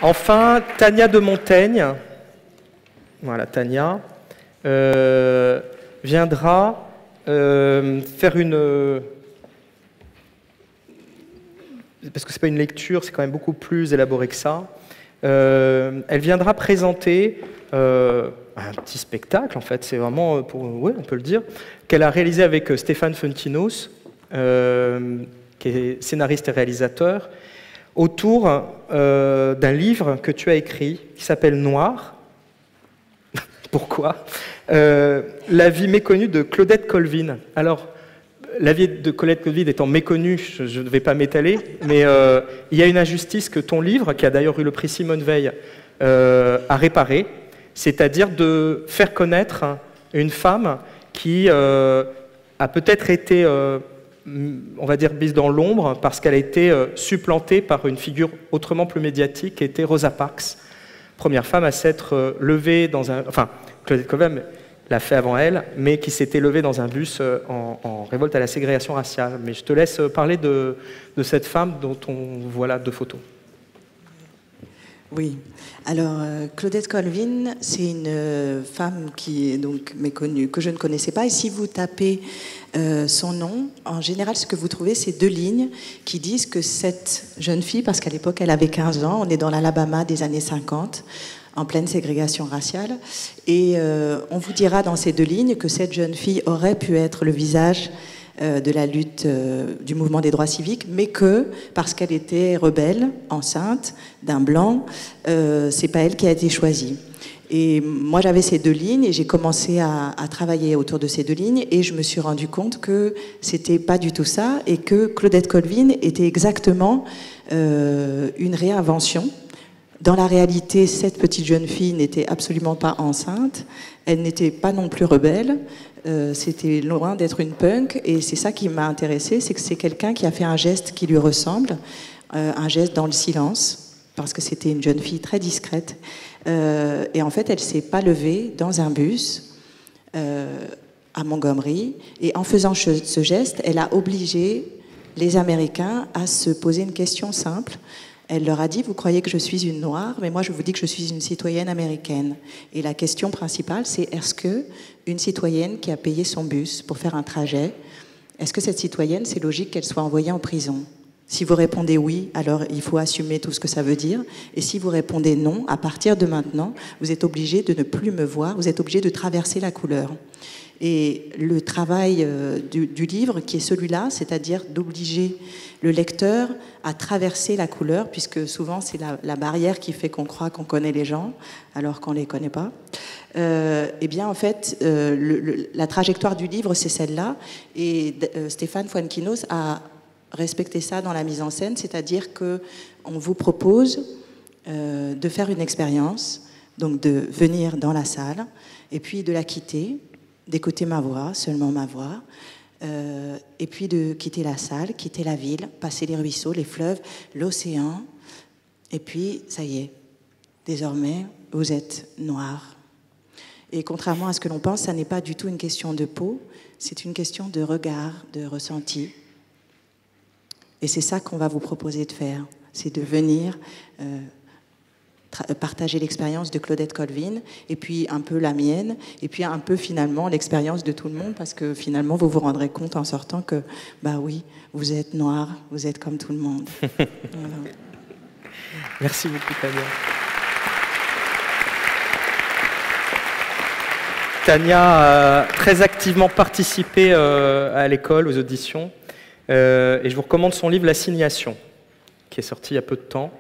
Enfin, Tania de Montaigne, voilà Tania, viendra faire une... parce que ce n'est pas une lecture, c'est quand même beaucoup plus élaboré que ça. Elle viendra présenter un petit spectacle, en fait, c'est vraiment, ouais, on peut le dire, qu'elle a réalisé avec Stéphane Funtinos, qui est scénariste et réalisateur, autour d'un livre que tu as écrit, qui s'appelle Noir. Pourquoi? La vie méconnue de Claudette Colvin. Alors, la vie de Claudette Colvin étant méconnue, je ne vais pas m'étaler, mais il y a une injustice que ton livre, qui a d'ailleurs eu le prix Simone Veil, a réparé, c'est-à-dire de faire connaître une femme qui a peut-être été, on va dire, mise dans l'ombre parce qu'elle a été supplantée par une figure autrement plus médiatique qui était Rosa Parks, première femme à s'être levée dans un... Enfin, Claudette Colvin l'a fait avant elle, mais qui s'était levée dans un bus en révolte à la ségrégation raciale. Mais je te laisse parler de cette femme dont on voit là 2 photos. Oui, alors Claudette Colvin, c'est une femme qui est donc méconnue, que je ne connaissais pas. Et si vous tapez son nom, en général, ce que vous trouvez, c'est 2 lignes qui disent que cette jeune fille, parce qu'à l'époque, elle avait 15 ans, on est dans l'Alabama des années 50, en pleine ségrégation raciale, et on vous dira dans ces 2 lignes que cette jeune fille aurait pu être le visage de la lutte du mouvement des droits civiques, mais que, parce qu'elle était rebelle, enceinte, d'un blanc, c'est pas elle qui a été choisie. Et moi, j'avais ces 2 lignes, et j'ai commencé à travailler autour de ces 2 lignes, et je me suis rendu compte que c'était pas du tout ça, et que Claudette Colvin était exactement une réinvention. Dans la réalité, cette petite jeune fille n'était absolument pas enceinte, elle n'était pas non plus rebelle, c'était loin d'être une punk, et c'est ça qui m'a intéressée, c'est que c'est quelqu'un qui a fait un geste qui lui ressemble, un geste dans le silence, parce que c'était une jeune fille très discrète, et en fait elle s'est pas levée dans un bus à Montgomery, et en faisant ce geste, elle a obligé les Américains à se poser une question simple. Elle leur a dit, vous croyez que je suis une noire, mais moi je vous dis que je suis une citoyenne américaine. Et la question principale, c'est est-ce que une citoyenne qui a payé son bus pour faire un trajet, est-ce que cette citoyenne, c'est logique qu'elle soit envoyée en prison? Si vous répondez oui, alors il faut assumer tout ce que ça veut dire. Et si vous répondez non, à partir de maintenant, vous êtes obligé de ne plus me voir, vous êtes obligé de traverser la couleur. Et le travail du livre, qui est celui-là, c'est-à-dire d'obliger le lecteur à traverser la couleur, puisque souvent c'est la barrière qui fait qu'on croit qu'on connaît les gens, alors qu'on ne les connaît pas. Eh bien, en fait, la trajectoire du livre, c'est celle-là. Et Stéphane Fuenquinos a respecté ça dans la mise en scène, c'est-à-dire qu'on vous propose de faire une expérience, donc de venir dans la salle, et puis de la quitter, d'écouter ma voix, seulement ma voix, et puis de quitter la salle, quitter la ville, passer les ruisseaux, les fleuves, l'océan, et puis, ça y est, désormais, vous êtes noir. Et contrairement à ce que l'on pense, ça n'est pas du tout une question de peau, c'est une question de regard, de ressenti. Et c'est ça qu'on va vous proposer de faire, c'est de venir partager l'expérience de Claudette Colvin, et puis un peu la mienne, et puis un peu finalement l'expérience de tout le monde, parce que finalement vous vous rendrez compte en sortant que, bah oui, vous êtes noir, vous êtes comme tout le monde. Voilà. Merci beaucoup, Tania. Tania a très activement participé à l'école, aux auditions, et je vous recommande son livre « L'Assignation », qui est sorti il y a peu de temps.